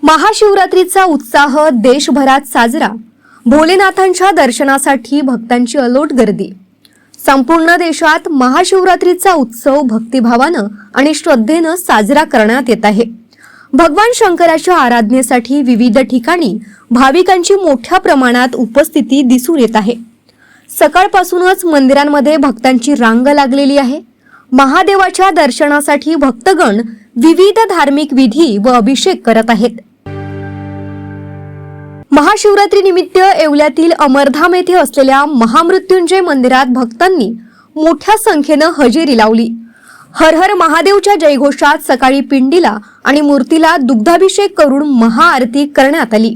महाशिवरात्रीचा उत्साह देशभरात साजरा। भोलेनाथांच्या दर्शनासाठी भक्तांची अलोट गर्दी। संपूर्ण देशात महाशिवरात्रीचा उत्सव भक्तिभावानं आणि श्रद्धेनं साजरा करण्यात येत आहे। भगवान शंकराच्या आराधनेसाठी विविध ठिकाणी भाविकांची मोठ्या प्रमाणात उपस्थिती दिसून येत आहे। सकाळपासूनच मंदिरांमध्ये भक्तांची रांग लागलेली आहे। महादेवाच्या दर्शनासाठी भक्तगण विविध धार्मिक विधी व अभिषेक करत आहेत। महाशिवरात्री निमित्त येवल्यातील अमरधाम येथे असलेल्या महामृत्युंजय मंदिरात भक्तांनी मोठ्या संख्येने हजेरी लावली। हर हर महादेवच्या जयघोषात सकाळी पिंडीला आणि मूर्तीला दुग्धाभिषेक करून महाआरती करण्यात आली।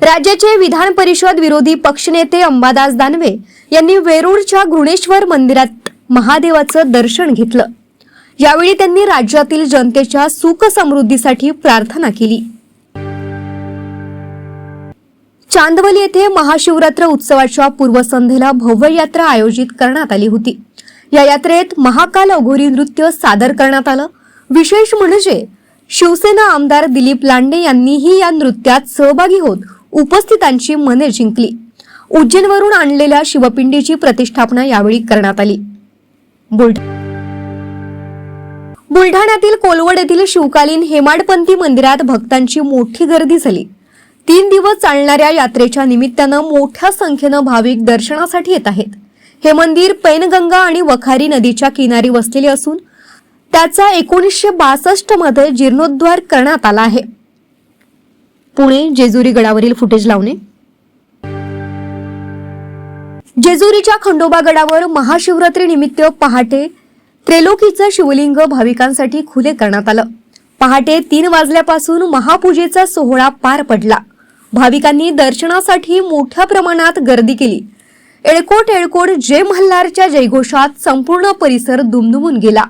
राज्याचे विधान परिषद विरोधी पक्षनेते अंबादास दानवे यांनी वेरूळच्या घृणेश्वर मंदिरात महादेवाचं दर्शन घेतलं। यावेळी त्यांनी राज्यातील जनतेच्या सुख समृद्धीसाठी प्रार्थना केली। चांदवली येथे महाशिवरात्र उत्सवाच्या पूर्वसंध्येला भव्य यात्रा आयोजित करण्यात आली होती। या यात्रेत महाकाल अघोरी नृत्य सादर करण्यात आलं। विशेष म्हणजे शिवसेना आमदार दिलीप लांडे यांनीही या नृत्यात सहभागी होत उपस्थितांची मने जिंकली। उज्जैनवरून आणलेल्या शिवपिंडीची प्रतिष्ठापना यावेळी करण्यात आली। बुलढाण्यातील कोलवड येथील शिवकालीन हेमाडपंथी मंदिरात भक्तांची मोठी गर्दी झाली। 3 दिवस चालणाऱ्या यात्रेच्या निमित्तानं मोठ्या संख्येनं भाविक दर्शनासाठी येत आहेत। हे मंदिर पैनगंगा आणि वखारी नदीच्या किनारी वसलेले असून त्याचा 1962 मध्ये जीर्णोद्धार करण्यात आला आहे। पुणे जेजुरी गडावरील फुटेज लावणे। जेजुरीच्या खंडोबा गडावर महाशिवरात्री निमित्त पहाटे त्रेलोकीचं शिवलिंग भाविकांसाठी खुले करण्यात आलं। पहाटे 3 वाजल्यापासून महापूजेचा सोहळा पार पडला। भाविकांनी दर्शनासाठी मोठ्या प्रमाणात गर्दी केली। एळकोट एळकोट जय मल्हारच्या जयघोषात संपूर्ण परिसर दुमदुमून गेला।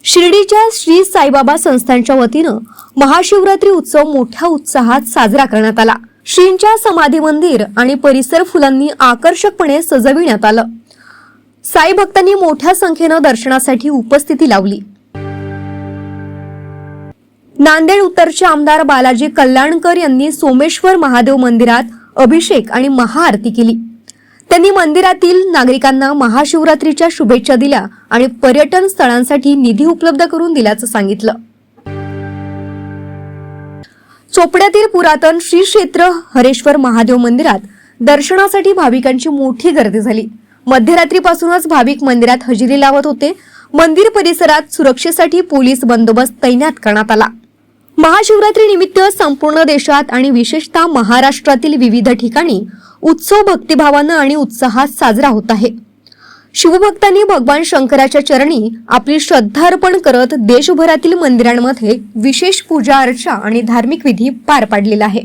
शिर्डीच्या श्री साईबाबा संस्थानच्या वतीनं महाशिवरात्री उत्सव मोठ्या उत्साहात साजरा करण्यात आला। श्रींच्या समाधी मंदिर आणि परिसर फुलांनी आकर्षकपणे सजविण्यात आलं। साई भक्तांनी मोठ्या संख्येनं दर्शनासाठी उपस्थिती लावली। नांदेड उत्तरचे आमदार बालाजी कल्याणकर यांनी सोमेश्वर महादेव मंदिरात अभिषेक आणि महाआरती केली। त्यांनी मंदिरातील नागरिकांना महाशिवरात्रीच्या शुभेच्छा दिल्या आणि पर्यटन स्थळांसाठी निधी उपलब्ध करून दिल्याचं सांगितलं। चोपड्यातील पुरातन श्री क्षेत्र हरेश्वर महादेव मंदिरात दर्शनासाठी भाविकांची मोठी गर्दी झाली। मध्यरात्रीपासूनच भाविक मंदिरात हजेरी लावत होते। मंदिर परिसरात सुरक्षेसाठी पोलीस बंदोबस्त तैनात करण्यात आला। महाशिवरात्री निमित्त संपूर्ण देशात आणि विशेषतः महाराष्ट्रातील विविध ठिकाणी उत्सव भक्तिभावानं आणि उत्साहात साजरा होत आहे। शिवभक्तांनी भगवान शंकराच्या चरणी आपली श्रद्धा अर्पण करत देशभरातील मंदिरांमध्ये विशेष पूजा अर्चा आणि धार्मिक विधी पार पाडलेला आहे।